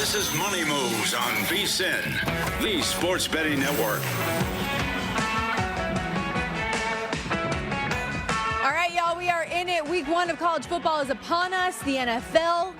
This is Money Moves on VSiN, the sports betting network. All right, y'all, we are in it. Week 1 of college football is upon us. The NFL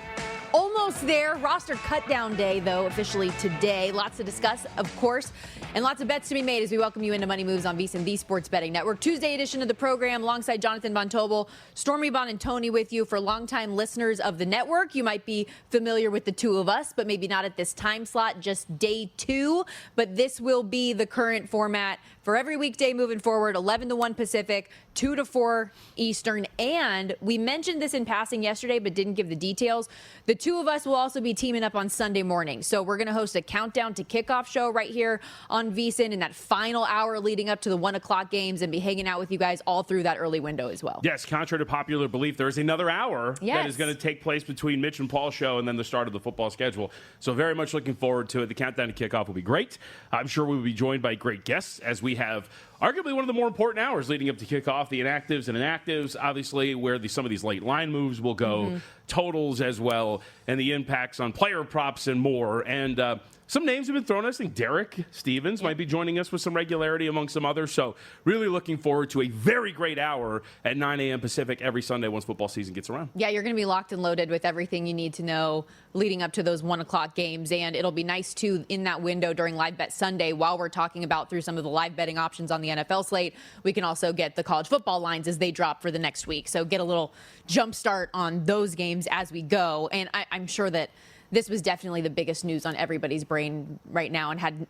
almost there. Roster cutdown day, though, officially today. Lots to discuss, of course, and lots of bets to be made as we welcome you into Money Moves on VSiN, the Sports Betting Network. Tuesday edition of the program alongside Jonathan Von Tobel, Stormy Buonantony with you. For longtime listeners of the network, you might be familiar with the two of us, but maybe not at this time slot, just day 2. But this will be the current format for every weekday moving forward, 11 to 1 Pacific, 2 to 4 Eastern. And we mentioned this in passing yesterday, but didn't give the details. The two of us will also be teaming up on Sunday morning. So we're going to host a countdown to kickoff show right here on VSiN in that final hour leading up to the 1 o'clock games and be hanging out with you guys all through that early window as well. Yes, contrary to popular belief, there is another hour that is going to take place between Mitch and Paul's show and then the start of the football schedule. So very much looking forward to it. The countdown to kickoff will be great. I'm sure we will be joined by great guests as we have arguably one of the more important hours leading up to kickoff, the inactives and inactives, obviously, where some of these late line moves will go, totals as well, and the impacts on player props and more. And some names have been thrown. I think Derek Stevens might be joining us with some regularity among some others. So really looking forward to a very great hour at 9 a.m. Pacific every Sunday once football season gets around. Yeah, you're going to be locked and loaded with everything you need to know leading up to those 1 o'clock games. And it'll be nice, too, in that window during Live Bet Sunday, while we're talking about through some of the live betting options on the NFL slate, we can also get the college football lines as they drop for the next week. So get a little jump start on those games as we go. And I'm sure that this was definitely the biggest news on everybody's brain right now and had,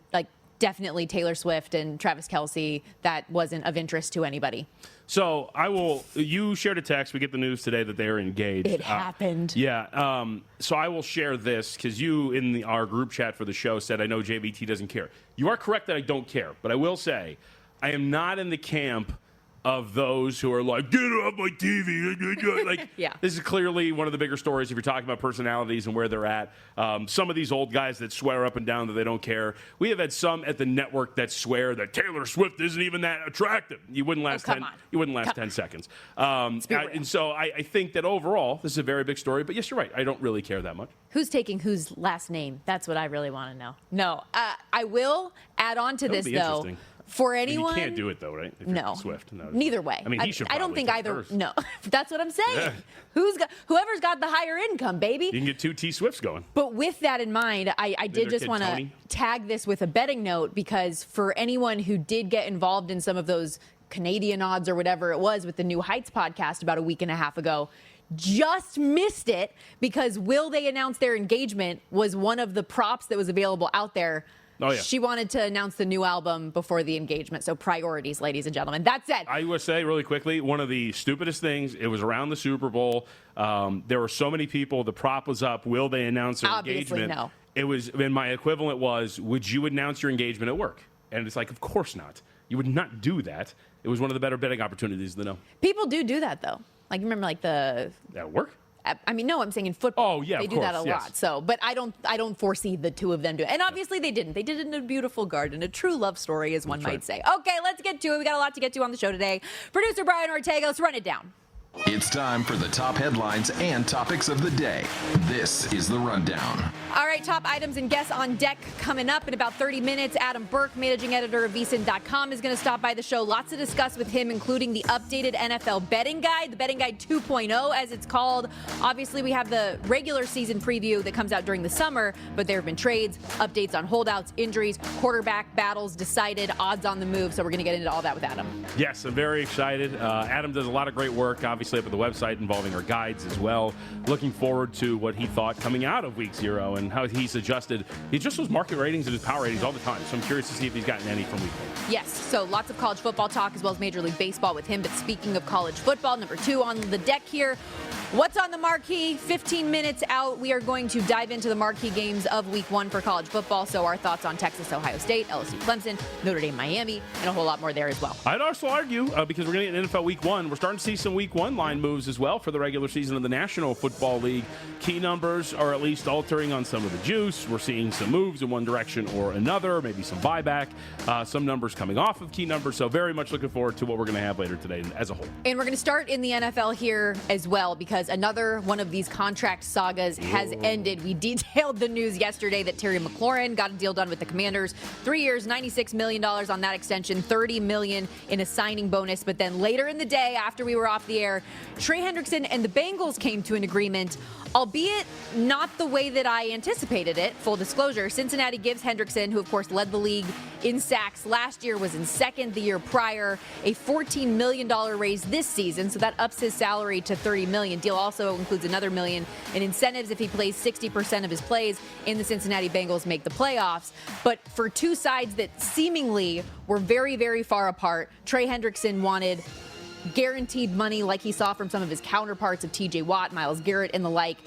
definitely Taylor Swift and Travis Kelce that wasn't of interest to anybody. So you shared a text. We get the news today that they're engaged. It happened. Yeah. So I will share this because you in our group chat for the show said, I know JVT doesn't care. You are correct that I don't care, but I will say I am not in the camp of those who are like, get off my TV. Yeah. This is clearly one of the bigger stories if you're talking about personalities and where they're at. Some of these old guys that swear up and down that they don't care. We have had some at the network that swear that Taylor Swift isn't even that attractive. You wouldn't last 10 seconds. And so I think that overall, this is a very big story. But yes, you're right. I don't really care that much. Who's taking whose last name? That's what I really want to know. No, I will add on to this, though. For anyone, you can't do it though, right? If no, Swift. No, neither way. I mean, he should. I don't think either. First. No, that's what I'm saying. Yeah. Whoever's got the higher income, baby. You can get 2 T Swifts going. But with that in mind, I did just want to tag this with a betting note because for anyone who did get involved in some of those Canadian odds or whatever it was with the New Heights podcast about a week and a half ago, just missed it because will they announce their engagement was one of the props that was available out there. Oh, yeah. She wanted to announce the new album before the engagement. So priorities, ladies and gentlemen. That's it. I will say really quickly, one of the stupidest things, it was around the Super Bowl. There were so many people. The prop was up. Will they announce their engagement? No. It was, and my equivalent was, would you announce your engagement at work? And it's like, of course not. You would not do that. It was one of the better betting opportunities to know. People do that, though. Like, you remember, At work? I mean, no, I'm saying in football. Oh, yeah, they do that a lot. So, but I don't foresee the two of them doing it. And obviously they didn't. They did it in a beautiful garden, a true love story, as one might say. Okay, let's get to it. We got a lot to get to on the show today. Producer Brian Ortega, let's run it down. It's time for the top headlines and topics of the day. This is The Rundown. All right, top items and guests on deck coming up in about 30 minutes. Adam Burke, managing editor of VSiN.com, is going to stop by the show. Lots to discuss with him, including the updated NFL betting guide, the betting guide 2.0, as it's called. Obviously, we have the regular season preview that comes out during the summer, but there have been trades, updates on holdouts, injuries, quarterback battles decided, odds on the move. So we're going to get into all that with Adam. Yes, I'm very excited. Adam does a lot of great work, obviously, up at the website involving our guides as well. Looking forward to what he thought coming out of week 0 and how he's adjusted. He just was market ratings and his power ratings all the time. So I'm curious to see if he's gotten any from week 1. Yes, so lots of college football talk as well as Major League Baseball with him. But speaking of college football, number 2 on the deck here. What's on the marquee? 15 minutes out. We are going to dive into the marquee games of week 1 for college football. So our thoughts on Texas, Ohio State, LSU, Clemson, Notre Dame, Miami, and a whole lot more there as well. I'd also argue, because we're going to get an NFL week 1, we're starting to see some week 1 line moves as well for the regular season of the National Football League. Key numbers are at least altering on some of the juice. We're seeing some moves in one direction or another, maybe some buyback, some numbers coming off of key numbers. So very much looking forward to what we're going to have later today as a whole. And we're going to start in the NFL here as well because because another one of these contract sagas has ended. We detailed the news yesterday that Terry McLaurin got a deal done with the Commanders. 3 years, $96 million on that extension, $30 million in a signing bonus. But then later in the day, after we were off the air, Trey Hendrickson and the Bengals came to an agreement, albeit not the way that I anticipated it. Full disclosure, Cincinnati gives Hendrickson, who of course led the league in sacks last year, was in second the year prior, a $14 million raise this season, so that ups his salary to $30 million. Deal also includes another $1 million in incentives if he plays 60% of his plays and the Cincinnati Bengals make the playoffs. But for two sides that seemingly were very, very far apart, Trey Hendrickson wanted guaranteed money like he saw from some of his counterparts of TJ Watt, Myles Garrett, and the like.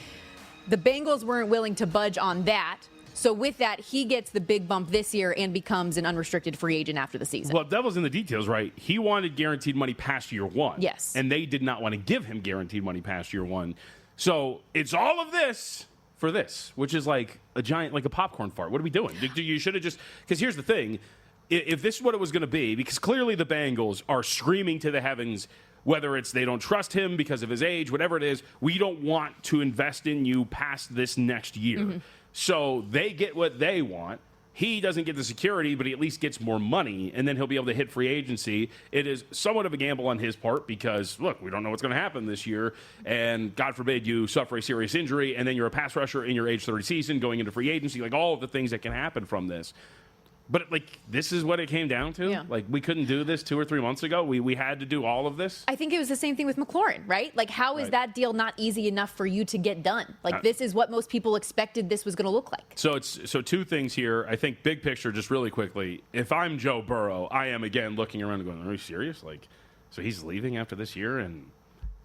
The Bengals weren't willing to budge on that. So with that, he gets the big bump this year and becomes an unrestricted free agent after the season. Well, devil's in the details, right? He wanted guaranteed money past year one. Yes. And they did not want to give him guaranteed money past year one. So it's all of this for this, which is like a giant, like a popcorn fart. What are we doing? You should have just, because here's the thing. If this is what it was going to be, because clearly the Bengals are screaming to the heavens, whether it's they don't trust him because of his age, whatever it is, we don't want to invest in you past this next year. Mm-hmm. So they get what they want. He doesn't get the security, but he at least gets more money, and then he'll be able to hit free agency. It is somewhat of a gamble on his part because, look, we don't know what's going to happen this year, and God forbid you suffer a serious injury, and then you're a pass rusher in your age 30 season going into free agency, like all of the things that can happen from this. But, like, this is what it came down to? Yeah. Like, we couldn't do this 2 or 3 months ago? We had to do all of this? I think it was the same thing with McLaurin, right? Like, how is that deal not easy enough for you to get done? Like, this is what most people expected this was going to look like. So two things here. I think big picture, just really quickly. If I'm Joe Burrow, I am, again, looking around and going, are you serious? Like, so he's leaving after this year and...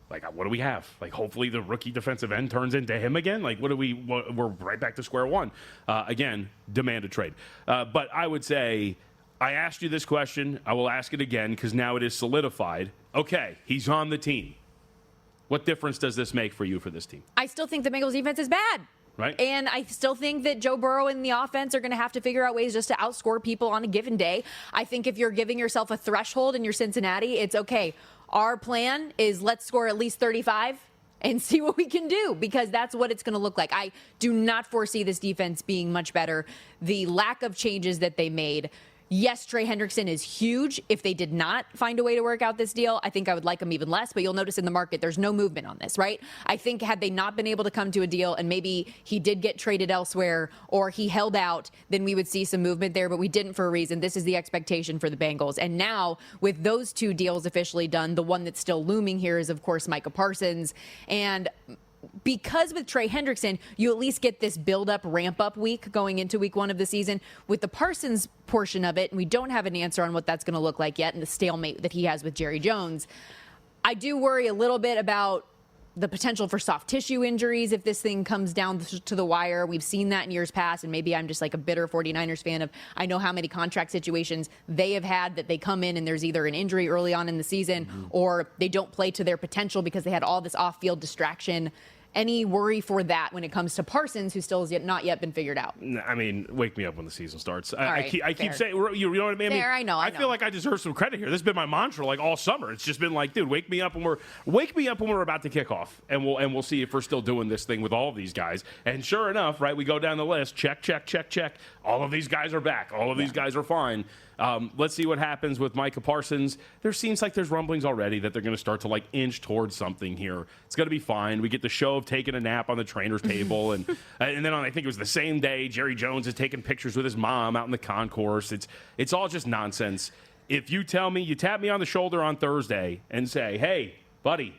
Like, what do we have? Like, hopefully the rookie defensive end turns into him again? Like, we're right back to square one. Again, demand a trade. But I would say, I asked you this question. I will ask it again because now it is solidified. Okay, he's on the team. What difference does this make for you for this team? I still think the Bengals defense is bad. Right. And I still think that Joe Burrow and the offense are going to have to figure out ways just to outscore people on a given day. I think if you're giving yourself a threshold and you're Cincinnati, it's okay. Our plan is let's score at least 35 and see what we can do because that's what it's going to look like. I do not foresee this defense being much better. The lack of changes that they made. Yes, Trey Hendrickson is huge. If they did not find a way to work out this deal, I think I would like him even less. But you'll notice in the market, there's no movement on this, right? I think had they not been able to come to a deal and maybe he did get traded elsewhere or he held out, then we would see some movement there. But we didn't for a reason. This is the expectation for the Bengals. And now with those two deals officially done, the one that's still looming here is, of course, Micah Parsons. And because with Trey Hendrickson, you at least get this build-up, ramp-up week going into week one of the season. With the Parsons portion of it, and we don't have an answer on what that's going to look like yet and the stalemate that he has with Jerry Jones, I do worry a little bit about the potential for soft tissue injuries if this thing comes down to the wire. We've seen that in years past, and maybe I'm just like a bitter 49ers fan of I know how many contract situations they have had that they come in and there's either an injury early on in the season or they don't play to their potential because they had all this off-field distraction. Any worry for that when it comes to Parsons, who still has not yet been figured out? I mean, wake me up when the season starts. I keep saying, you know what I mean? Fair, I know. I feel like I deserve some credit here. This has been my mantra like all summer. It's just been like, dude, wake me up when we're about to kick off, and we'll see if we're still doing this thing with all of these guys. And sure enough, right, we go down the list, check. All of these guys are back. All of these guys are fine. Let's see what happens with Micah Parsons. There seems like there's rumblings already that they're going to start to like inch towards something here. It's going to be fine. We get the show of taking a nap on the trainer's table, and then I think it was the same day Jerry Jones is taking pictures with his mom out in the concourse. It's all just nonsense. If you tell me, you tap me on the shoulder on Thursday and say, hey, buddy,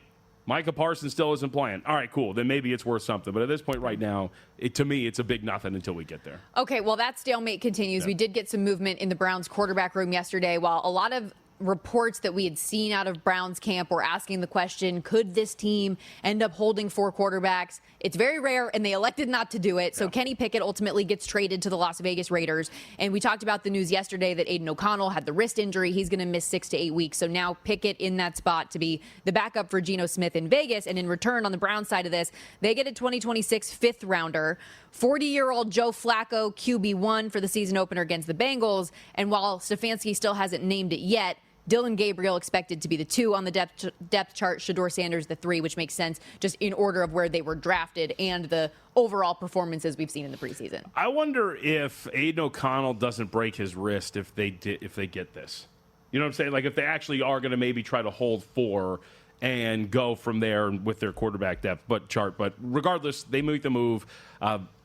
Micah Parsons still isn't playing. All right, cool. Then maybe it's worth something. But at this point right now, to me, it's a big nothing until we get there. Okay, well, that stalemate continues. Yeah. We did get some movement in the Browns quarterback room yesterday. While a lot of reports that we had seen out of Browns camp were asking the question, could this team end up holding 4 quarterbacks? It's very rare, and they elected not to do it. So Kenny Pickett ultimately gets traded to the Las Vegas Raiders. And we talked about the news yesterday that Aiden O'Connell had the wrist injury. He's going to miss 6 to 8 weeks. So now Pickett in that spot to be the backup for Geno Smith in Vegas. And in return, on the Browns side of this, they get a 2026 fifth rounder. 40-year-old Joe Flacco, QB1 for the season opener against the Bengals. And while Stefanski still hasn't named it yet, Dylan Gabriel expected to be the 2 on the depth chart. Shedeur Sanders the 3, which makes sense just in order of where they were drafted and the overall performances we've seen in the preseason. I wonder if Aiden O'Connell doesn't break his wrist if they get this. You know what I'm saying? Like if they actually are going to maybe try to hold 4 and go from there with their quarterback depth chart. But regardless, they make the move.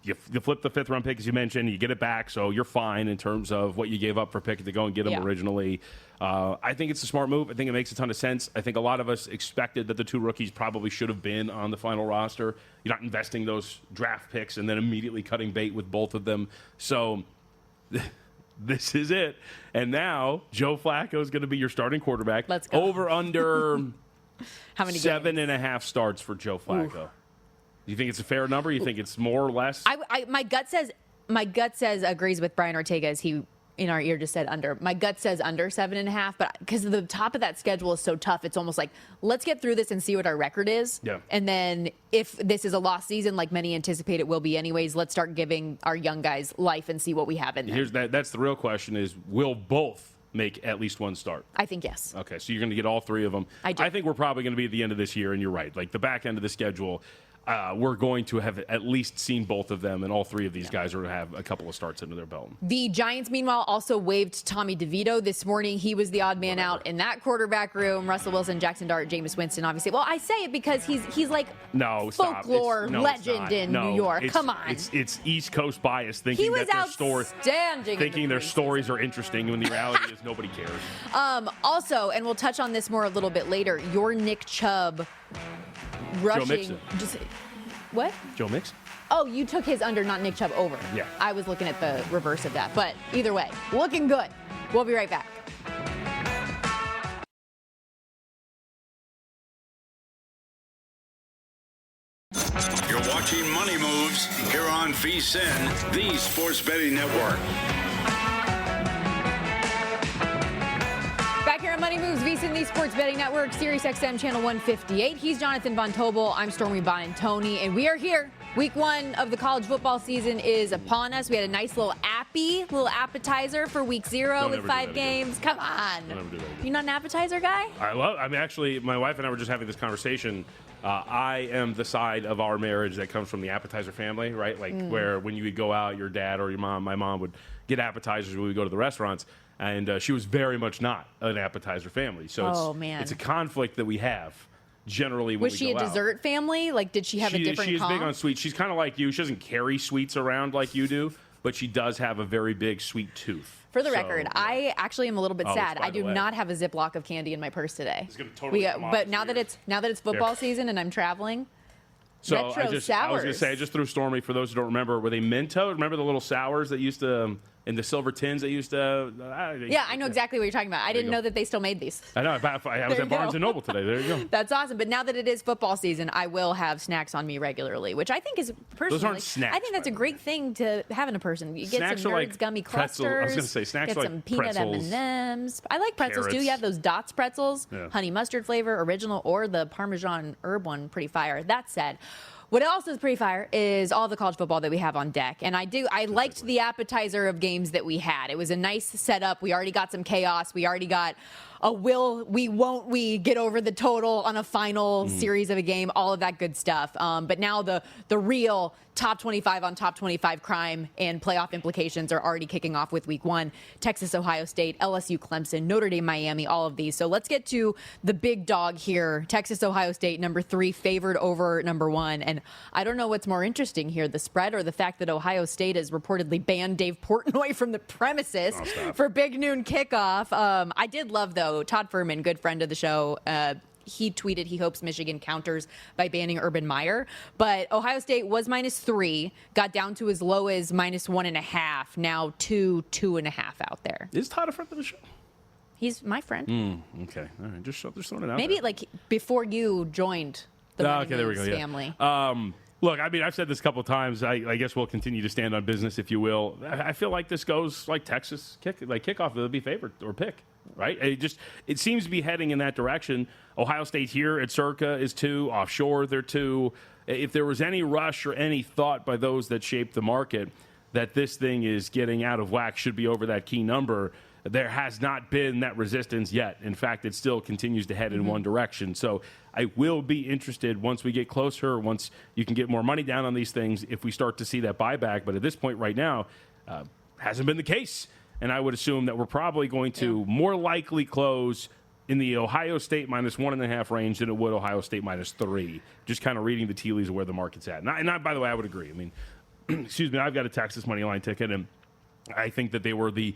You flip the 5th round pick, as you mentioned. You get it back, so you're fine in terms of what you gave up for Pickett to go and get him originally. I think it's a smart move. I think it makes a ton of sense. I think a lot of us expected that the 2 rookies probably should have been on the final roster. You're not investing those draft picks and then immediately cutting bait with both of them. So this is it. And now Joe Flacco is going to be your starting quarterback. Let's go. Over under how many 7.5 starts for Joe Flacco. Ooh. You think it's a fair number? You think it's more or less? My gut says agrees with Brian Ortega as he in our ear just said under. My gut says under 7.5, but because the top of that schedule is so tough, it's almost like let's get through this and see what our record is. Yeah. And then if this is a lost season, like many anticipate it will be anyways, let's start giving our young guys life and see what we have in there. That's the real question: is will both make at least one start? I think yes. Okay, so you're going to get all 3 of them. I think we're probably going to be at the end of this year, and you're right. Like the back end of the schedule, we're going to have at least seen both of them, and all 3 of these guys are going to have a couple of starts under their belt. The Giants, meanwhile, also waived Tommy DeVito this morning. He was the odd man out in that quarterback room. Russell Wilson, Jackson Dart, Jameis Winston, obviously. Well, I say it because he's like folklore legend in New York. Come on. It's East Coast bias thinking that their stories are interesting when the reality is nobody cares. Also, and we'll touch on this more a little bit later, your Nick Chubb rushing. What? Joe Mixon? Oh, you took his under, not Nick Chubb over. Yeah. I was looking at the reverse of that. But either way, looking good. We'll be right back. You're watching Money Moves here on VSiN, the Sports Betting Network. Back here on Money Moves, VSiN, the Sports Betting Network, Sirius XM Channel 158. He's Jonathan Von Tobel. I'm Stormy Buonantony, and we are here. Week 1 of the college football season is upon us. We had a nice little appetizer for week 0 with 5 games. Come on. You're not an appetizer guy? Actually, my wife and I were just having this conversation. I am the side of our marriage that comes from the appetizer family, right? Like where when you would go out, your dad or my mom would get appetizers when we go to the restaurants. And she was very much not an appetizer family. So it's a conflict that we have generally when we go out. Was she a dessert family? Like, did she have a different She is big on sweets. She's kind of like you. She doesn't carry sweets around like you do, but she does have a very big sweet tooth. For the record, I actually am a little bit sad. I do not have a Ziploc of candy in my purse today. It's going to totally come off. But now that it's football season and I'm traveling, so retro I was sours. going to say, I just threw Stormy, for those who don't remember, were they Minto? Remember the little sours that used to, in the silver tins that used to? Yeah, I know exactly what you're talking about. I didn't know that they still made these. I know. I was at Barnes & Noble today. There you go. That's awesome. But now that it is football season, I will have snacks on me regularly, which I think is personally. Those aren't snacks. I think that's a great thing to have in a person. You get snacks some Nerds like gummy clusters. I was going to say snacks get like some peanut pretzels, M&Ms. I like pretzels carrots. too. You have those Dots pretzels, Yeah. honey mustard flavor, original, or the Parmesan herb one. Pretty fire. That said. What else is pretty fire is all the college football that we have on deck. And I liked the appetizer of games that we had. It was a nice setup. We already got some chaos. We already got a won't we get over the total on a final series of a game, all of that good stuff. But now the real top 25 on top 25 crime and playoff implications are already kicking off with week 1. Texas, Ohio State, LSU, Clemson, Notre Dame, Miami, all of these. So let's get to the big dog here. Texas, Ohio State, number 3, favored over number 1. And I don't know what's more interesting here, the spread or the fact that Ohio State has reportedly banned Dave Portnoy from the premises for big noon kickoff. I did love, though, Todd Furman, good friend of the show, he tweeted he hopes Michigan counters by banning Urban Meyer. But Ohio State was -3, got down to as low as -1.5, now 2.5 out there. Is Todd a friend of the show? He's my friend. Okay. All right. Just throwing it out Maybe there. like before you joined the Money Moves family. Look, I mean, I've said this a couple of times. I guess we'll continue to stand on business, if you will. I feel like this goes like Texas kickoff. They'll be favored or pick, right? It seems to be heading in that direction. Ohio State here at Circa is 2. Offshore, they're 2. If there was any rush or any thought by those that shaped the market that this thing is getting out of whack, should be over that key number, there has not been that resistance yet. In fact, it still continues to head in one direction. So I will be interested once we get closer, once you can get more money down on these things, if we start to see that buyback. But at this point right now, hasn't been the case. And I would assume that we're probably going to more likely close in the Ohio State -1.5 range than it would Ohio State -3. Just kind of reading the tea leaves of where the market's at. And by the way, I would agree. I mean, excuse me, I've got a Texas money line ticket, and I think that they were the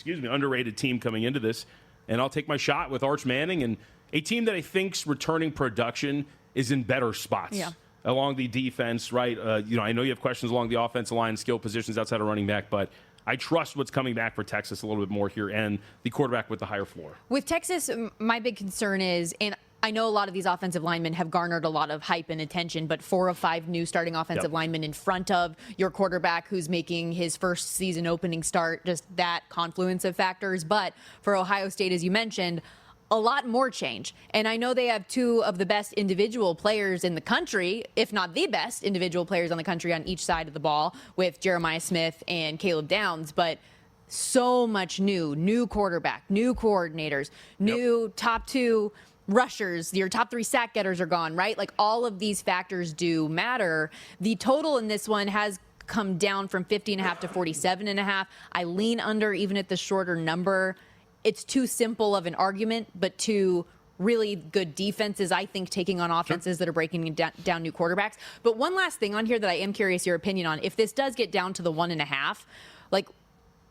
underrated team coming into this. And I'll take my shot with Arch Manning and a team that I think's returning production is in better spots along the defense, right? I know you have questions along the offensive line, skill positions outside of running back, but I trust what's coming back for Texas a little bit more here and the quarterback with the higher floor. With Texas, my big concern is, and I know a lot of these offensive linemen have garnered a lot of hype and attention, but 4 of 5 new starting offensive linemen in front of your quarterback who's making his first season opening start, just that confluence of factors. But for Ohio State, as you mentioned, a lot more change. And I know they have 2 of the best individual players in the country, if not the best individual players on the country on each side of the ball with Jeremiah Smith and Caleb Downs, but so much new quarterback, new coordinators, new top 2 rushers, your top 3 sack getters are gone, right? Like all of these factors do matter. The total in this one has come down from 50.5 to 47.5. I lean under even at the shorter number. It's too simple of an argument, but 2 really good defenses, I think, taking on offenses that are breaking down new quarterbacks. But one last thing on here that I am curious your opinion on. If this does get down to the 1.5, like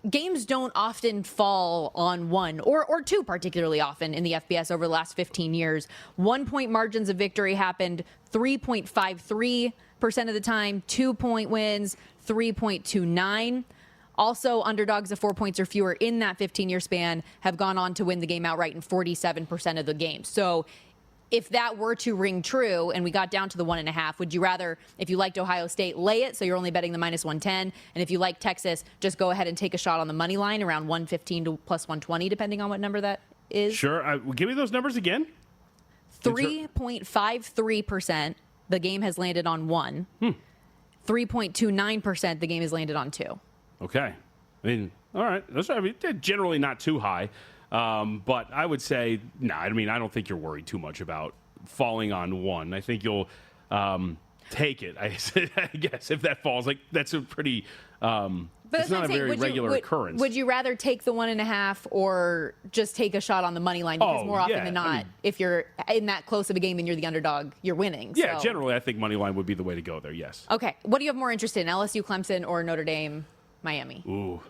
games don't often fall on 1 or 2 particularly often in the FBS over the last 15 years. 1-point margins of victory happened 3.53% of the time, 2-point wins, 3.29. Also, underdogs of 4 points or fewer in that 15-year span have gone on to win the game outright in 47% of the games. So if that were to ring true and we got down to the 1.5, would you rather, if you liked Ohio State, lay it, so you're only betting the -110, and if you like Texas, just go ahead and take a shot on the money line around 115 to +120, depending on what number that is? Sure. Give me those numbers again. 3.53%, the game has landed on 1. 3.29%, the game has landed on 2. Okay. I mean, all right. They're generally not too high. But I would say, I don't think you're worried too much about falling on 1. I think you'll take it. I guess if that falls, like that's a pretty, it's not a very regular occurrence. Would you rather take the 1.5 or just take a shot on the money line? Because more often than not, if you're in that close of a game and you're the underdog, you're winning. Yeah, generally I think money line would be the way to go there, yes. Okay. What do you have more interest in, LSU, Clemson, or Notre Dame, Miami? Ooh.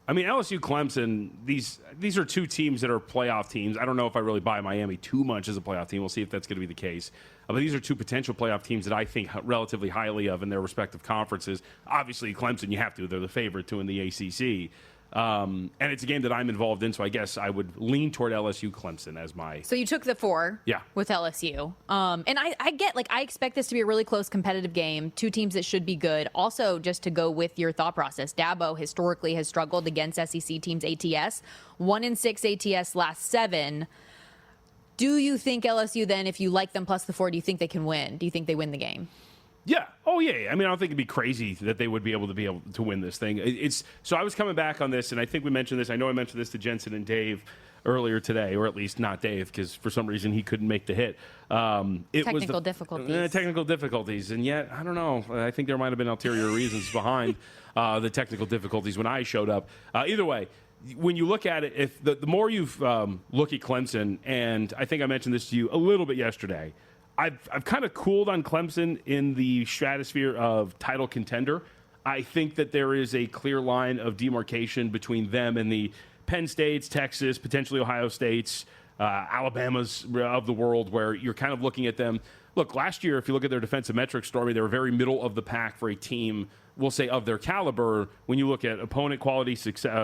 I mean, LSU, Clemson, these are 2 teams that are playoff teams. I don't know if I really buy Miami too much as a playoff team. We'll see if that's going to be the case. But these are 2 potential playoff teams that I think relatively highly of in their respective conferences. Obviously, Clemson, you have to. They're the favorite to win the ACC. And it's a game that I'm involved in, so I guess I would lean toward LSU Clemson as my... So you took the 4 with LSU. And I get, I expect this to be a really close competitive game. 2 teams that should be good. Also, just to go with your thought process, Dabo historically has struggled against SEC teams ATS. 1-6 ATS last 7. Do you think LSU then, if you like them plus the 4, do you think they can win? Do you think they win the game? Yeah. Oh, yeah. I mean, I don't think it'd be crazy that they would be able to win this thing. So I was coming back on this, and I think we mentioned this. I know I mentioned this to Jensen and Dave earlier today, or at least not Dave, because for some reason he couldn't make the hit. Technical difficulties. Technical difficulties. And yet, I don't know. I think there might have been ulterior reasons behind the technical difficulties when I showed up. Either way, when you look at it, if the more you've look at Clemson, and I think I mentioned this to you a little bit yesterday, I've kind of cooled on Clemson in the stratosphere of title contender. I think that there is a clear line of demarcation between them and the Penn States, Texas, potentially Ohio States, Alabamas of the world, where you're kind of looking at them. Look, last year, if you look at their defensive metrics, Stormy, they were very middle of the pack for a team, we'll say, of their caliber. When you look at opponent quality,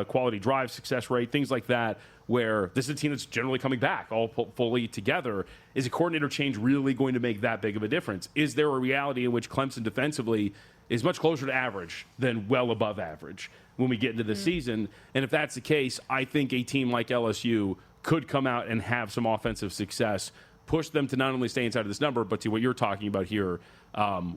quality drive, success rate, things like that, where this is a team that's generally coming back all fully together. Is a coordinator change really going to make that big of a difference? Is there a reality in which Clemson defensively is much closer to average than well above average when we get into the season? And if that's the case, I think a team like LSU could come out and have some offensive success, push them to not only stay inside of this number, but to what you're talking about here,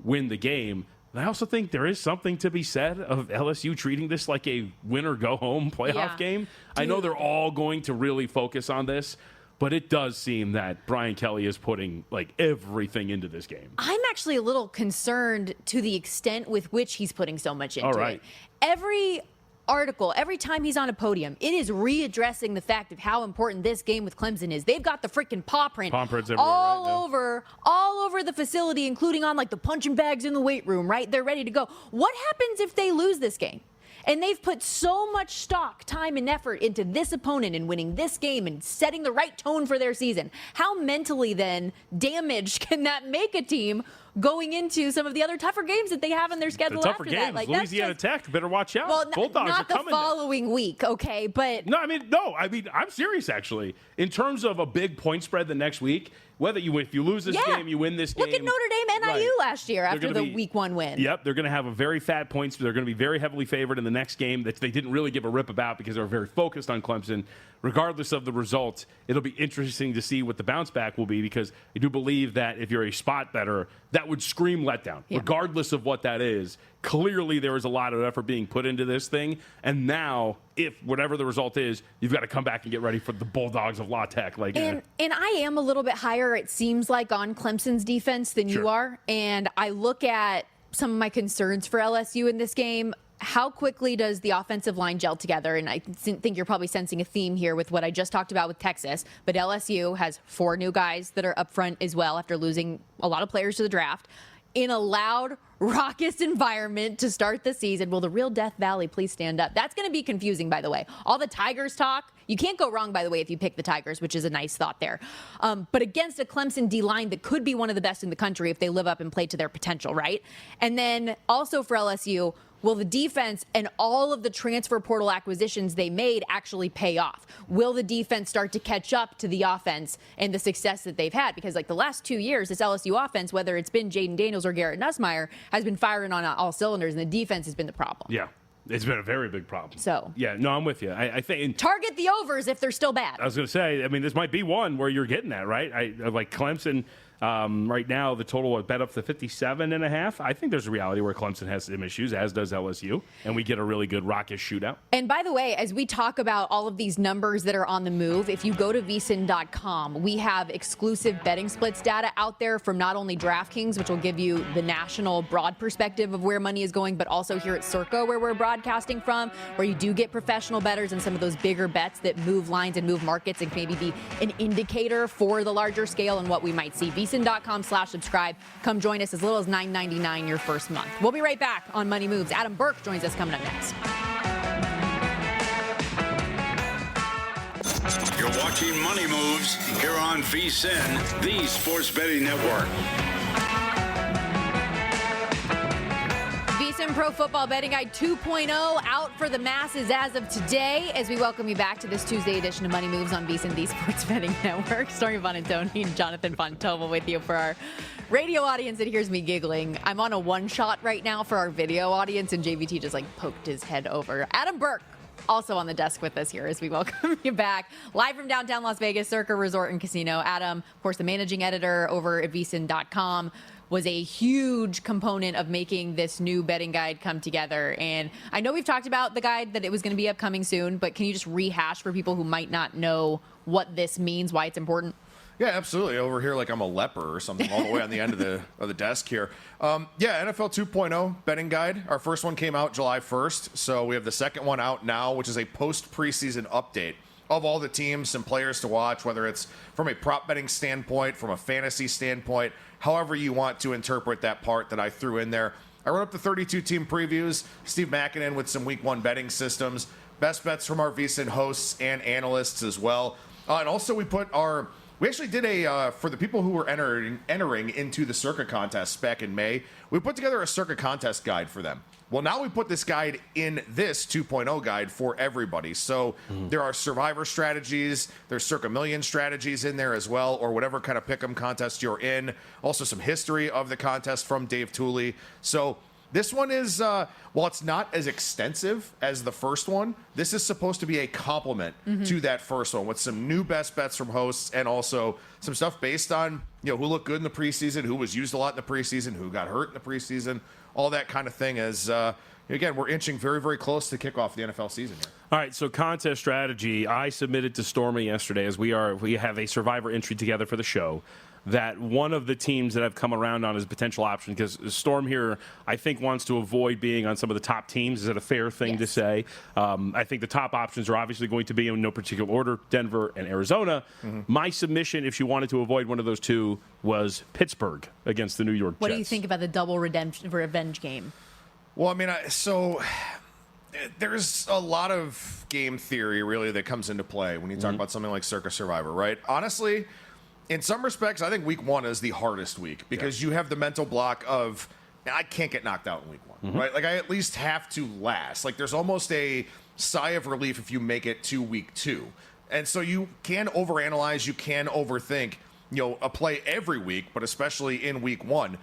win the game. And I also think there is something to be said of LSU treating this like a win-or-go-home playoff game. I know they're all going to really focus on this, but it does seem that Brian Kelly is putting like everything into this game. I'm actually a little concerned to the extent with which he's putting so much into it. Every article, every time he's on a podium, it is readdressing the fact of how important this game with Clemson is. They've got the freaking paw prints everywhere, all over the facility, including on like the punching bags in the weight room, right? They're ready to go. What happens if they lose this game? And they've put so much stock, time, and effort into this opponent and winning this game and setting the right tone for their season. How mentally then damaged can that make a team going into some of the other tougher games that they have in their schedule after games. that? Like, Louisiana Tech, better watch out. Well, Bulldogs not are the coming following week, okay? But no, I'm serious actually. In terms of a big point spread the next week, if you lose this game, you win this game. Look at Notre Dame NIU last year after the week 1 win. Yep, they're going to have a very fat points. They're going to be very heavily favored in the next game that they didn't really give a rip about because they were very focused on Clemson. Regardless of the result, it'll be interesting to see what the bounce back will be because I do believe that if you're a spot bettor, that would scream letdown, regardless of what that is. Clearly, there is a lot of effort being put into this thing, and now, if whatever the result is, you've got to come back and get ready for the Bulldogs of La Tech. And I am a little bit higher, it seems like, on Clemson's defense than you are, and I look at some of my concerns for LSU in this game. How quickly does the offensive line gel together? And I think you're probably sensing a theme here with what I just talked about with Texas. But LSU has 4 new guys that are up front as well after losing a lot of players to the draft. In a loud, raucous environment to start the season. Will the real Death Valley please stand up? That's going to be confusing, by the way. All the Tigers talk. You can't go wrong, by the way, if you pick the Tigers, which is a nice thought there. But against a Clemson D-line that could be one of the best in the country if they live up and play to their potential, right? And then also for LSU, will the defense and all of the transfer portal acquisitions they made actually pay off? Will the defense start to catch up to the offense and the success that they've had? Because like the last 2 years, this LSU offense, whether it's been Jaden Daniels or Garrett Nussmeier, has been firing on all cylinders, and the defense has been the problem. Yeah. It's been a very big problem. So yeah, no, I'm with you. I think target the overs if they're still bad. I was going to say, I mean, this might be one where you're getting that, right? I like Clemson. Right now, the total bet up to 57.5. I think there's a reality where Clemson has some issues, as does LSU, and we get a really good raucous shootout. And by the way, as we talk about all of these numbers that are on the move, if you go to VSiN.com, we have exclusive betting splits data out there from not only DraftKings, which will give you the national broad perspective of where money is going, but also here at Circa, where we're broadcasting from, where you do get professional bettors and some of those bigger bets that move lines and move markets and maybe be an indicator for the larger scale and what we might see. VSiN.com/subscribe. Come join us as little as $9.99 your first month. We'll be right back on Money Moves. Adam Burke joins us coming up next. You're watching Money Moves here on VSiN, the sports betting network. VSiN Pro Football Betting Guide 2.0 out for the masses as of today, as we welcome you back to this Tuesday edition of Money Moves on VSiN, the sports betting network. Stormy Buonantony and Jonathan Tobel with you for our radio audience that hears me giggling. I'm on a one shot right now for our video audience, and JVT just like poked his head over. Adam Burke also on the desk with us here as we welcome you back live from downtown Las Vegas, Circa Resort and Casino. Adam, of course, the managing editor over at VSiN.com, was a huge component of making this new betting guide come together. And I know we've talked about the guide, that it was going to be upcoming soon, but can you just rehash for people who might not know what this means, why it's important? Yeah, absolutely. Over here, like I'm a leper or something, all the way on the end of the desk here. NFL 2.0 betting guide. Our first one came out July 1st, so we have the second one out now, which is a post-preseason update of all the teams and players to watch, whether it's from a prop betting standpoint, from a fantasy standpoint, however you want to interpret that part that I threw in there. I wrote up the 32 team previews, Steve Makinen with some week 1 betting systems, best bets from our VSiN hosts and analysts as well. And also we actually did for the people who were entering into the Circa contest back in May, we put together a Circa contest guide for them. Well, now we put this guide in this 2.0 guide for everybody. So there are survivor strategies, there's Circa Million strategies in there as well, or whatever kind of pick'em contest you're in. Also some history of the contest from Dave Tooley. So this one is, while it's not as extensive as the first one, this is supposed to be a complement to that first one with some new best bets from hosts and also some stuff based on, who looked good in the preseason, who was used a lot in the preseason, who got hurt in the preseason, all that kind of thing as, again, we're inching very, very close to kick off the NFL season here. All right, so contest strategy. I submitted to Stormy yesterday as we have a Survivor entry together for the show, that one of the teams that I've come around on as a potential option, because Storm here, I think, wants to avoid being on some of the top teams. Is it a fair thing to say? I think the top options are obviously going to be, in no particular order, Denver and Arizona. My submission, if she wanted to avoid one of those two, was Pittsburgh against the New York Jets. What do you think about the double revenge game? Well, I mean, there's a lot of game theory, really, that comes into play when you talk about something like Circa Survivor, right? Honestly, in some respects, I think week one is the hardest week because you have the mental block of, I can't get knocked out in week one, right? Like, I at least have to last. Like, there's almost a sigh of relief if you make it to week two. And so you can overanalyze, you can overthink, a play every week, but especially in week one.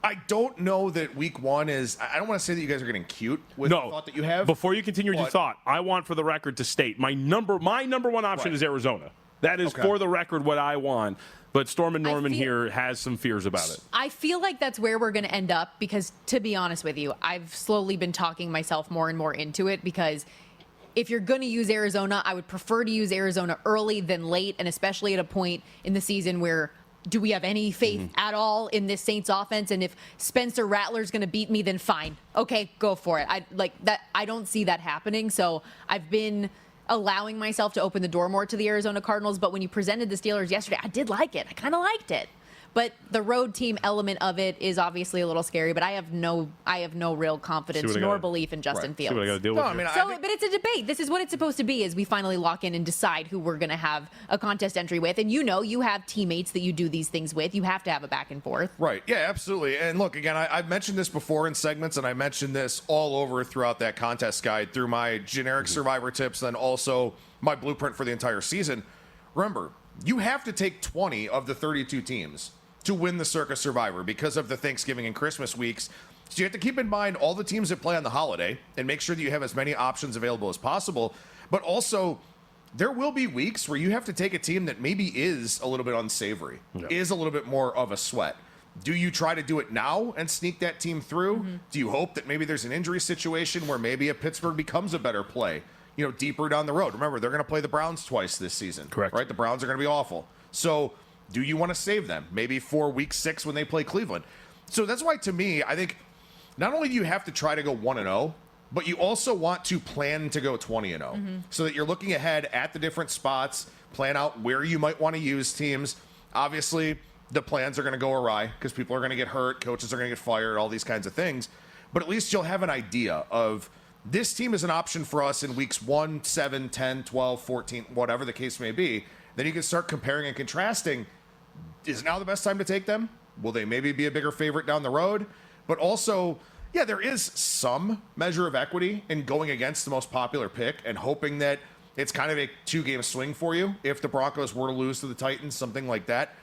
I don't know that week one is, I don't want to say that you guys are getting cute with the thought that you have. Before you continue your thought, I want for the record to state my number one option is Arizona. That is, for the record, what I want. But Storm and Norman here has some fears about it. I feel like that's where we're going to end up because, to be honest with you, I've slowly been talking myself more and more into it because if you're going to use Arizona, I would prefer to use Arizona early than late, and especially at a point in the season where do we have any faith at all in this Saints offense? And if Spencer Rattler's going to beat me, then fine. Okay, go for it. I don't see that happening. So I've been allowing myself to open the door more to the Arizona Cardinals. But when you presented the Steelers yesterday, I did like it. I kind of liked it. But the road team element of it is obviously a little scary. But I have no real confidence nor belief in Justin Fields. See what I got to deal with. But it's a debate. This is what it's supposed to be: is we finally lock in and decide who we're going to have a contest entry with. And you have teammates that you do these things with. You have to have a back and forth. Right. Yeah, absolutely. And look, again, I've mentioned this before in segments, and I mentioned this all over throughout that contest guide through my generic Survivor tips, then also my blueprint for the entire season. Remember, you have to take 20 of the 32 teams to win the Circa Survivor because of the Thanksgiving and Christmas weeks. So you have to keep in mind all the teams that play on the holiday and make sure that you have as many options available as possible. But also, there will be weeks where you have to take a team that maybe is a little bit unsavory, is a little bit more of a sweat. Do you try to do it now and sneak that team through? Do you hope that maybe there's an injury situation where maybe a Pittsburgh becomes a better play, deeper down the road? Remember, they're going to play the Browns twice this season. Correct. Right? The Browns are going to be awful. So do you want to save them? Maybe for week 6 when they play Cleveland. So that's why, to me, I think not only do you have to try to go 1-0, but you also want to plan to go 20-0 so that you're looking ahead at the different spots, plan out where you might want to use teams. Obviously, the plans are going to go awry because people are going to get hurt, coaches are going to get fired, all these kinds of things. But at least you'll have an idea of this team is an option for us in weeks 1, 7, 10, 12, 14, whatever the case may be. Then you can start comparing and contrasting. Is now the best time to take them? Will they maybe be a bigger favorite down the road? But also, there is some measure of equity in going against the most popular pick and hoping that it's kind of a 2-game swing for you if the Broncos were to lose to the Titans, something like that.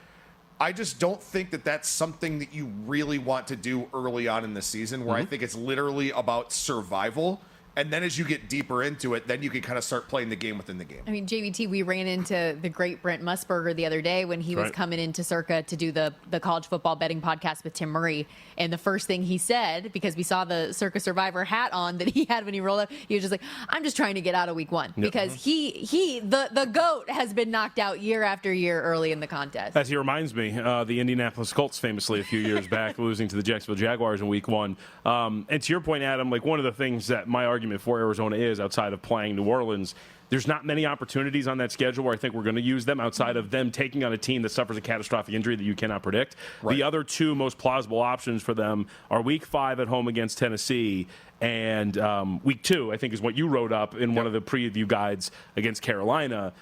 I just don't think that that's something that you really want to do early on in the season, where I think it's literally about survival. And then as you get deeper into it, then you can kind of start playing the game within the game. I mean, JVT, we ran into the great Brent Musburger the other day when he was coming into Circa to do the college football betting podcast with Tim Murray. And the first thing he said, because we saw the Circa Survivor hat on that he had when he rolled up, he was just like, I'm just trying to get out of week 1. Because the GOAT has been knocked out year after year early in the contest. As he reminds me, the Indianapolis Colts famously a few years back losing to the Jacksonville Jaguars in week 1. And to your point, Adam, like one of the things that my argument for Arizona is, outside of playing New Orleans, there's not many opportunities on that schedule where I think we're going to use them outside of them taking on a team that suffers a catastrophic injury that you cannot predict. The other two most plausible options for them are week 5 at home against Tennessee and week 2, I think, is what you wrote up in one of the preview guides against Carolina.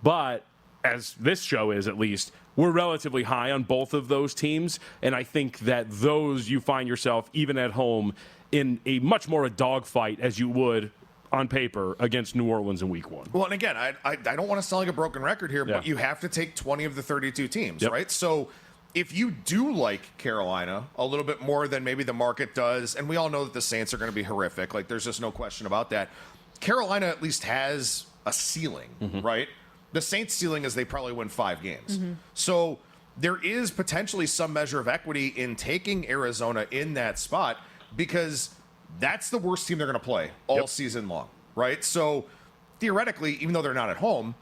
But as this show is, at least, we're relatively high on both of those teams, and I think that those you find yourself, even at home, in a much more a dogfight as you would on paper against New Orleans in week 1. Well, and again, I don't want to sound like a broken record here, but you have to take 20 of the 32 teams, right? So if you do like Carolina a little bit more than maybe the market does, and we all know that the Saints are going to be horrific, like there's just no question about that, Carolina at least has a ceiling, right? The Saints' ceiling is they probably win 5 games. So there is potentially some measure of equity in taking Arizona in that spot. because that's the worst team they're going to play all season long, right? So theoretically, even though they're not at home,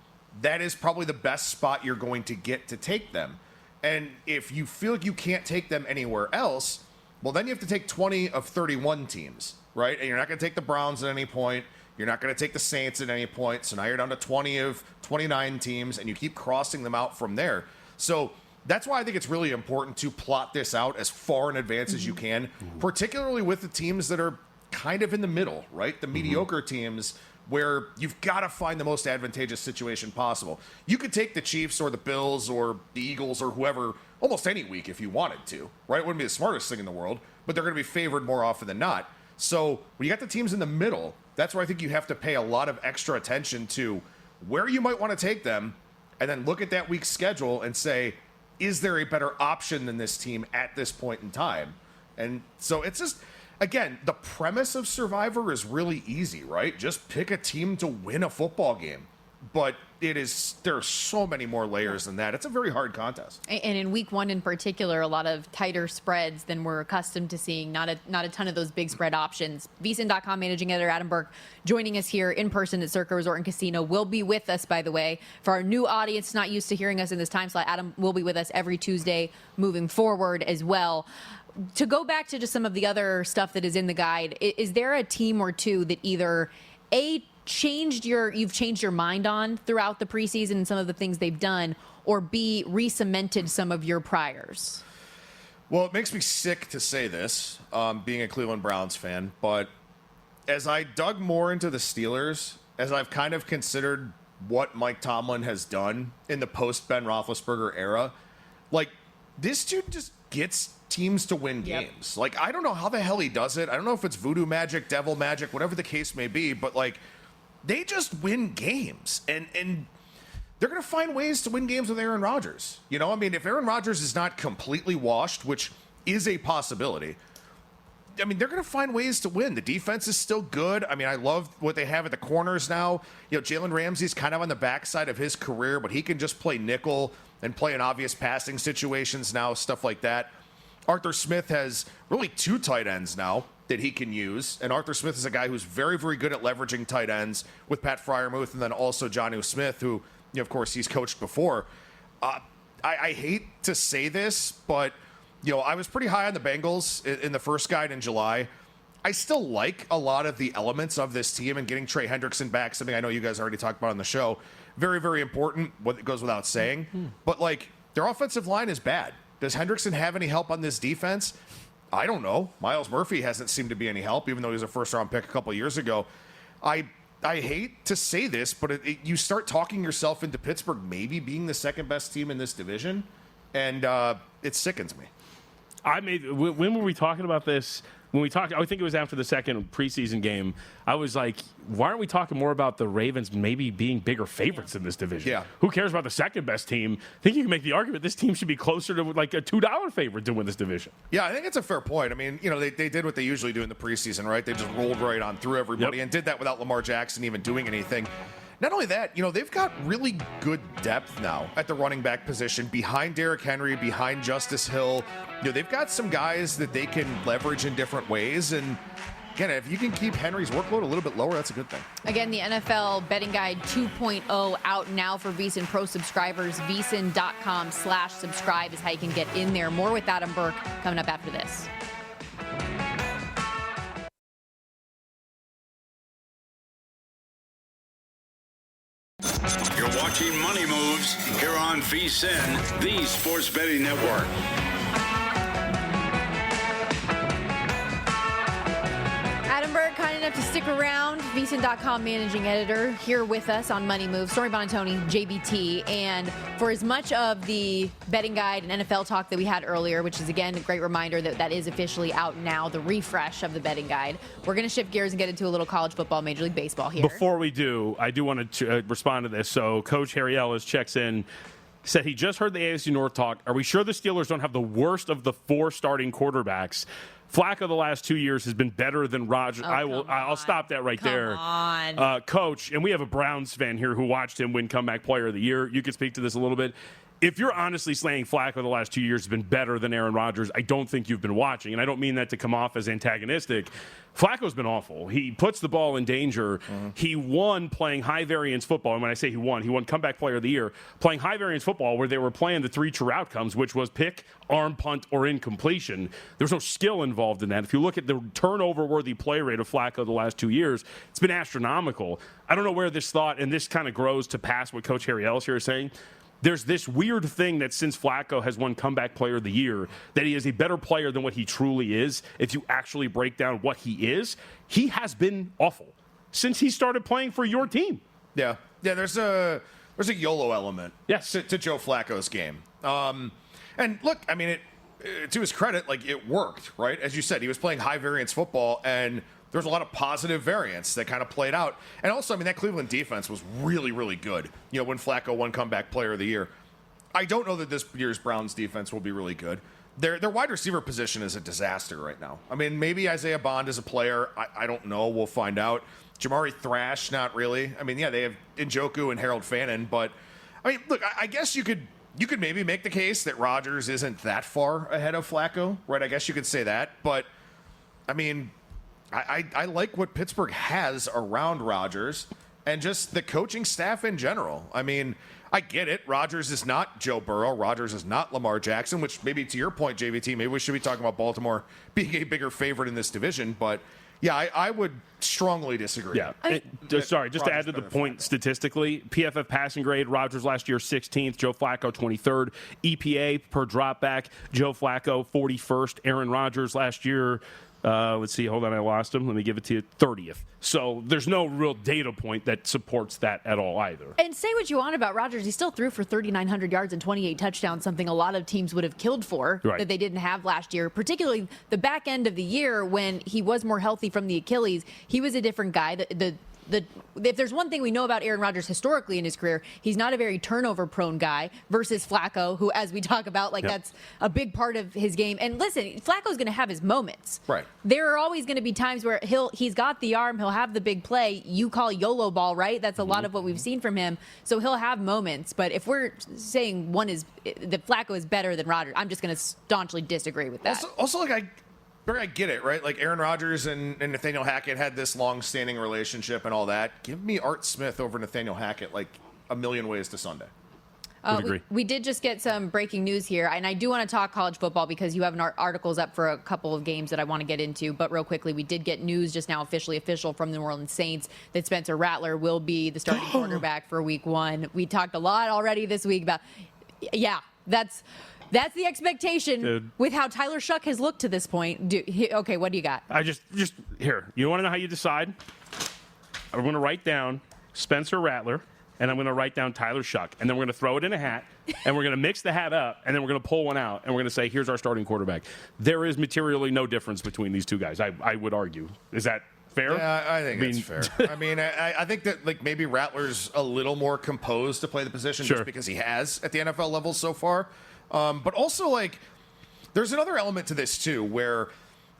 that is probably the best spot you're going to get to take them. And if you feel like you can't take them anywhere else, well, then you have to take 20 of 31 teams, right? And you're not going to take the Browns at any point. You're not going to take the Saints at any point. So now you're down to 20 of 29 teams, and you keep crossing them out from there. So that's why I think it's really important to plot this out as far in advance as you can, particularly with the teams that are kind of in the middle, right? The mediocre teams where you've got to find the most advantageous situation possible. You could take the Chiefs or the Bills or the Eagles or whoever almost any week if you wanted to, right? It wouldn't be the smartest thing in the world, but they're going to be favored more often than not. So when you got the teams in the middle, that's where I think you have to pay a lot of extra attention to where you might want to take them, and then look at that week's schedule and say, is there a better option than this team at this point in time? And so it's just, again, the premise of Survivor is really easy, right? Just pick a team to win a football game. But there are so many more layers than that. It's a very hard contest. And in week one in particular, a lot of tighter spreads than we're accustomed to seeing. Not a ton of those big spread options. VSiN.com managing editor Adam Burke joining us here in person at Circa Resort and Casino. Will be with us, by the way. For our new audience not used to hearing us in this time slot, Adam will be with us every Tuesday moving forward as well. To go back to just some of the other stuff that is in the guide, is there a team or two that either you've changed your mind on throughout the preseason and some of the things they've done, or B, re-cemented some of your priors? Well, it makes me sick to say this, being a Cleveland Browns fan, but as I dug more into the Steelers, as I've kind of considered what Mike Tomlin has done in the post-Ben Roethlisberger era, like, this dude just gets teams to win games. Like, I don't know how the hell he does it. I don't know if it's voodoo magic, devil magic, whatever the case may be, but, like, they just win games, and they're going to find ways to win games with Aaron Rodgers. You know, I mean, if Aaron Rodgers is not completely washed, which is a possibility, I mean, they're going to find ways to win. The defense is still good. I mean, I love what they have at the corners now. You know, Jalen Ramsey's kind of on the backside of his career, but he can just play nickel and play in obvious passing situations now, stuff like that. Arthur Smith has really two tight ends now that he can use. And Arthur Smith is a guy who's very, very good at leveraging tight ends with Pat Freiermuth, and then also Jonnu Smith, who, you know, of course, he's coached before. I hate to say this, but, you know, I was pretty high on the Bengals in the first guide in July. I still like a lot of the elements of this team, and getting Trey Hendrickson back, something I know you guys already talked about on the show. Very, very important, what goes without saying. But, like, their offensive line is bad. Does Hendrickson have any help on this defense? I don't know. Miles Murphy hasn't seemed to be any help, even though he was a first-round pick a couple of years ago. I hate to say this, but you start talking yourself into Pittsburgh maybe being the second-best team in this division, and it sickens me. When were we talking about this? When we talked, I think it was after the second preseason game, I was like, why aren't we talking more about the Ravens maybe being bigger favorites in this division? Yeah. Who cares about the second best team? I think you can make the argument this team should be closer to like a $2 favorite to win this division. Yeah, I think it's a fair point. I mean, you know, they did what they usually do in the preseason, right? They just rolled right on through everybody and did that without Lamar Jackson even doing anything. Not only that, you know, they've got really good depth now at the running back position behind Derrick Henry, behind Justice Hill. You know, they've got some guys that they can leverage in different ways. And again, if you can keep Henry's workload a little bit lower, that's a good thing. Again, the NFL Betting Guide 2.0 out now for VSiN Pro subscribers. VSiN.com/subscribe is how you can get in there. More with Adam Burke coming up after this. You're watching Money Moves here on VSiN, the sports betting network. Adam Burke, kind enough to stick around, VSiN.com managing editor, here with us on Money Moves. Stormy Buonantony, JBT, and for as much of the betting guide and NFL talk that we had earlier, which is, again, a great reminder that is officially out now, the refresh of the betting guide, we're going to shift gears and get into a little college football, Major League Baseball here. Before we do, I do want to respond to this. So Coach Harry Ellis checks in, said he just heard the AFC North talk. Are we sure the Steelers don't have the worst of the four starting quarterbacks? Flacco the last 2 years has been better than Rodgers. I'll stop that right there. On. Coach, and we have a Browns fan here who watched him win comeback player of the year. You could speak to this a little bit. if you're honestly saying Flacco the last 2 years has been better than Aaron Rodgers, I don't think you've been watching. And I don't mean that to come off as antagonistic. Flacco's been awful. He puts the ball in danger. Mm-hmm. He won playing high-variance football. And when I say he won comeback player of the year, playing high-variance football where they were playing the 3 true outcomes, which was pick, arm, punt, or incompletion. There was no skill involved in that. If you look at the turnover-worthy play rate of Flacco the last 2 years, it's been astronomical. I don't know where this thought, and this kind of grows to pass what Coach Harry Ellis here is saying. There's this weird thing that since Flacco has won comeback player of the year, that he is a better player than what he truly is. If you actually break down what he is, he has been awful since he started playing for your team. Yeah. There's a YOLO element. Yes. to Joe Flacco's game. And look, I mean, to his credit, like it worked, right? As you said, he was playing high variance football, and there was a lot of positive variance that kind of played out. And also, I mean, that Cleveland defense was really, really good, when Flacco won comeback player of the year. I don't know that this year's Browns defense will be really good. Their wide receiver position is a disaster right now. I mean, maybe Isaiah Bond is a player. I don't know. We'll find out. Jamari Thrash, not really. I mean, yeah, they have Njoku and Harold Fannin. But, I mean, look, I guess you could maybe make the case that Rodgers isn't that far ahead of Flacco, right? I guess you could say that. But, I mean, I like what Pittsburgh has around Rodgers and just the coaching staff in general. I mean, I get it. Rodgers is not Joe Burrow. Rodgers is not Lamar Jackson, which maybe to your point, JVT, maybe we should be talking about Baltimore being a bigger favorite in this division. But, yeah, I would strongly disagree. Yeah. Just to add to the point statistically, PFF passing grade, Rodgers last year 16th, Joe Flacco 23rd. EPA per dropback, Joe Flacco 41st. Aaron Rodgers last year, let's see, hold on, I lost him. Let me give it to you, 30th. So there's no real data point that supports that at all either. And say what you want about Rodgers, he still threw for 3,900 yards and 28 touchdowns, something a lot of teams would have killed for that they didn't have last year, particularly the back end of the year when he was more healthy from the Achilles. He was a different guy. If there's one thing we know about Aaron Rodgers historically in his career, he's not a very turnover-prone guy versus Flacco, who, as we talk about, that's a big part of his game. And listen, Flacco's going to have his moments. Right. There are always going to be times where he's got the arm, he'll have the big play. You call YOLO ball, right? That's a lot of what we've seen from him. So he'll have moments. But if we're saying that Flacco is better than Rodgers, I'm just going to staunchly disagree with that. Also, I get it, right? Like Aaron Rodgers and Nathaniel Hackett had this long-standing relationship and all that. Give me Art Smith over Nathaniel Hackett like a million ways to Sunday. We did just get some breaking news here, and I do want to talk college football because you have articles up for a couple of games that I want to get into. But real quickly, we did get news just now official from the New Orleans Saints that Spencer Rattler will be the starting quarterback for Week 1. We talked a lot already this week about, that's the expectation. Dude. With how Tyler Shuck has looked to this point. Okay, what do you got? I just here. You want to know how you decide? I'm going to write down Spencer Rattler, and I'm going to write down Tyler Shuck, and then we're going to throw it in a hat, and we're going to mix the hat up, and then we're going to pull one out, and we're going to say, here's our starting quarterback. There is materially no difference between these two guys, I would argue. Is that fair? Yeah, I think it's fair. I mean, I think that maybe Rattler's a little more composed to play the position just because he has at the NFL level so far. But also, there's another element to this, too, where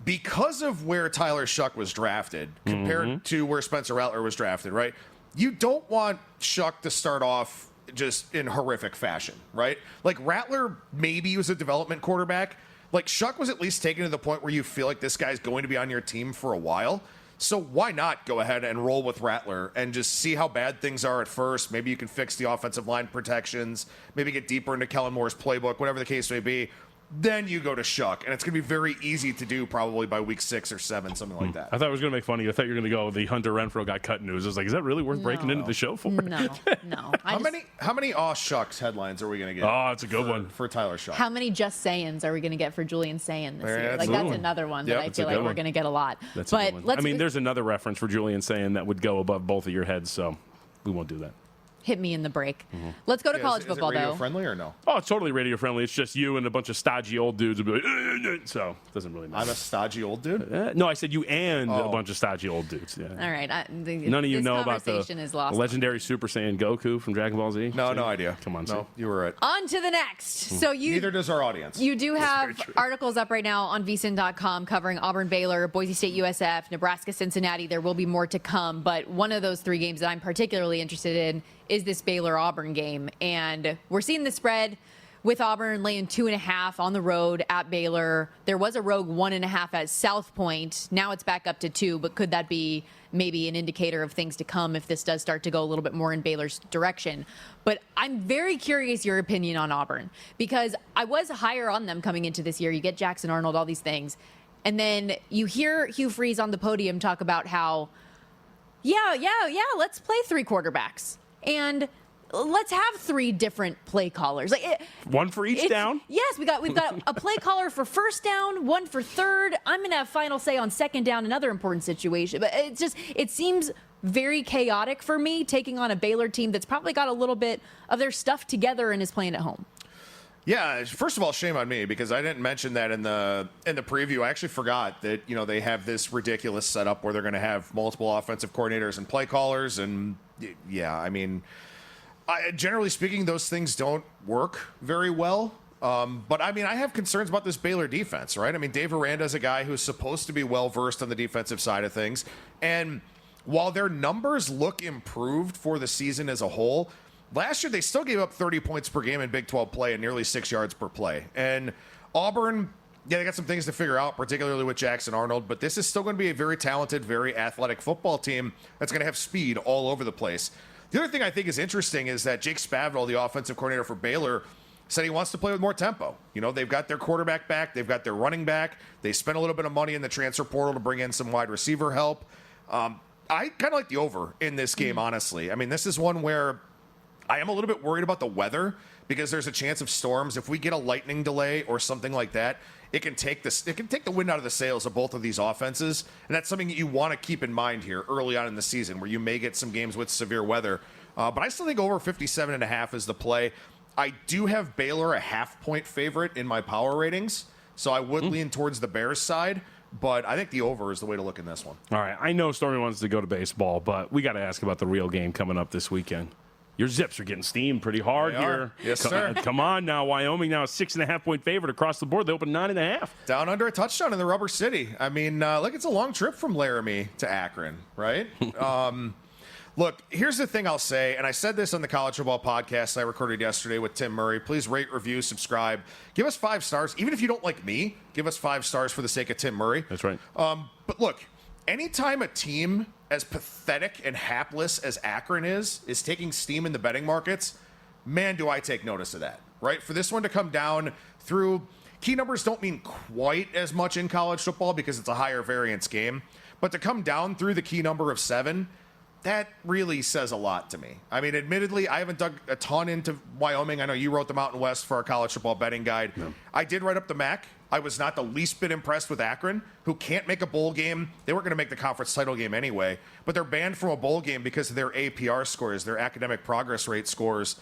because of where Tyler Shuck was drafted compared to where Spencer Rattler was drafted, right, you don't want Shuck to start off just in horrific fashion, right? Like, Rattler maybe was a development quarterback. Like, Shuck was at least taken to the point where you feel like this guy's going to be on your team for a while. So why not go ahead and roll with Rattler and just see how bad things are at first? Maybe you can fix the offensive line protections, maybe get deeper into Kellen Moore's playbook, whatever the case may be. Then you go to Shuck, and it's going to be very easy to do probably by week 6 or 7, something like that. I thought it was going to make fun of you. I thought you were going to go, the Hunter Renfrow got cut news. I was like, is that really worth breaking into the show for? No. How many aw shucks headlines are we going to get? Oh, it's a good one. For Tyler Shuck. How many just sayings are we going to get for Julian Sayin this year? That's another one that I feel like we're going to get a lot. That's a good one. There's another reference for Julian Sayin that would go above both of your heads, so we won't do that. Hit me in the break. Let's go to college football, is it radio though. Friendly or no? Oh, it's totally radio friendly. It's just you and a bunch of stodgy old dudes would be like, so it doesn't really matter. I'm a stodgy old dude? No, I said you and a bunch of stodgy old dudes. Yeah. All right. None of you know about the legendary Super Saiyan Goku from Dragon Ball Z? No idea. Come on, no, you were right. On to the next. So Neither does our audience. You do have articles up right now on VSiN.com covering Auburn, Baylor, Boise State, USF, Nebraska, Cincinnati. There will be more to come, but one of those 3 games that I'm particularly interested in is this Baylor-Auburn game. And we're seeing the spread with Auburn laying 2.5 on the road at Baylor. There was a rogue 1.5 at South Point. Now it's back up to 2, but could that be maybe an indicator of things to come if this does start to go a little bit more in Baylor's direction? But I'm very curious your opinion on Auburn, because I was higher on them coming into this year. You get Jackson Arnold, all these things. And then you hear Hugh Freeze on the podium talk about how, yeah, let's play 3 quarterbacks. And let's have 3 different play callers. One for each down? Yes, we've got a play caller for first down, one for third. I'm going to have final say on second down, another important situation. But it seems very chaotic for me, taking on a Baylor team that's probably got a little bit of their stuff together and is playing at home. Yeah, first of all, shame on me, because I didn't mention that in the preview. I actually forgot that, they have this ridiculous setup where they're going to have multiple offensive coordinators and play callers. And yeah, I mean, generally speaking, those things don't work very well. But I mean, I have concerns about this Baylor defense, right? I mean, Dave Aranda is a guy who's supposed to be well versed on the defensive side of things. And while their numbers look improved for the season as a whole, last year they still gave up 30 points per game in Big 12 play and nearly 6 yards per play. And Auburn, yeah, they got some things to figure out, particularly with Jackson Arnold, but this is still going to be a very talented, very athletic football team that's going to have speed all over the place. The other thing I think is interesting is that Jake Spavital, the offensive coordinator for Baylor, said he wants to play with more tempo. They've got their quarterback back. They've got their running back. They spent a little bit of money in the transfer portal to bring in some wide receiver help. I kind of like the over in this game, honestly. I mean, this is one where I am a little bit worried about the weather, because there's a chance of storms. If we get a lightning delay or something like that, it can take the wind out of the sails of both of these offenses. And that's something that you want to keep in mind here early on in the season, where you may get some games with severe weather. But I still think over 57.5 is the play. I do have Baylor a half-point favorite in my power ratings, so I would lean towards the Bears side. But I think the over is the way to look in this one. All right. I know Stormy wants to go to baseball, but we got to ask about the real game coming up this weekend. Your Zips are getting steamed pretty hard here. Yes, sir. Come on now. Wyoming now a 6.5-point favorite across the board. They opened 9.5. Down under a touchdown in the Rubber City. I mean, look, it's a long trip from Laramie to Akron, right? Look, here's the thing I'll say, and I said this on the College Football Podcast I recorded yesterday with Tim Murray. Please rate, review, subscribe. Give us 5 stars. Even if you don't like me, give us 5 stars for the sake of Tim Murray. That's right. But look, anytime a team as pathetic and hapless as Akron is taking steam in the betting markets, man, do I take notice of that, right? For this one to come down through key numbers don't mean quite as much in college football because it's a higher variance game, but to come down through the key number of 7, that really says a lot to me. I mean, admittedly, I haven't dug a ton into Wyoming. I know you wrote the Mountain West for our college football betting guide. No. I did write up the MAC. I was not the least bit impressed with Akron, who can't make a bowl game. They weren't going to make the conference title game anyway, but they're banned from a bowl game because of their APR scores, their academic progress rate scores.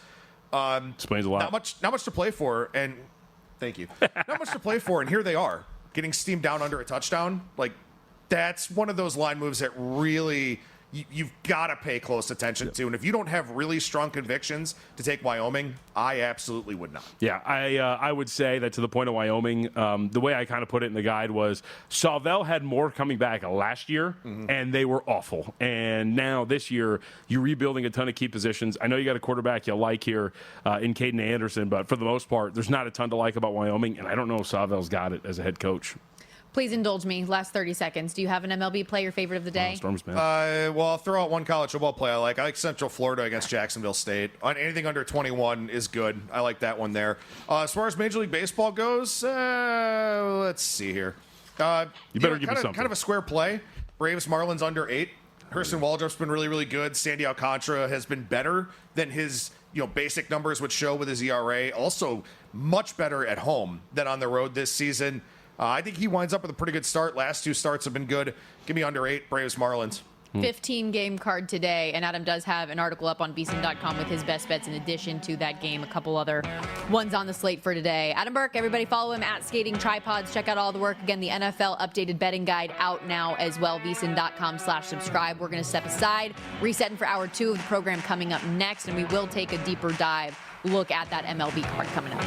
Explains a lot. Not much to play for, and thank you. Not much to play for, and here they are, getting steamed down under a touchdown. Like, that's one of those line moves that really you've got to pay close attention to. And if you don't have really strong convictions to take Wyoming, I absolutely would not. Yeah, I would say that to the point of Wyoming, the way I kind of put it in the guide was Sauvel had more coming back last year, and they were awful. And now this year, you're rebuilding a ton of key positions. I know you got a quarterback you like here in Caden Anderson, but for the most part, there's not a ton to like about Wyoming, and I don't know if Sauvel's got it as a head coach. Please indulge me. Last 30 seconds. Do you have an MLB player favorite of the day? Storm's bad. Well, I'll throw out one college football play I like. I like Central Florida against Jacksonville State. Anything under 21 is good. I like that one there. As far as Major League Baseball goes, let's see here. You better give me something. Kind of a square play. Braves Marlins under 8. Hurston Waldrop's been really, really good. Sandy Alcantara has been better than his basic numbers would show with his ERA. Also much better at home than on the road this season. I think he winds up with a pretty good start. Last 2 starts have been good. Give me under 8, Braves Marlins. 15-game card today, and Adam does have an article up on VSiN.com with his best bets in addition to that game. A couple other ones on the slate for today. Adam Burke, everybody follow him at Skating Tripods. Check out all the work. Again, the NFL updated betting guide out now as well. VSiN.com/subscribe. We're going to step aside, resetting for hour 2 of the program coming up next, and we will take a deeper dive look at that MLB card coming up.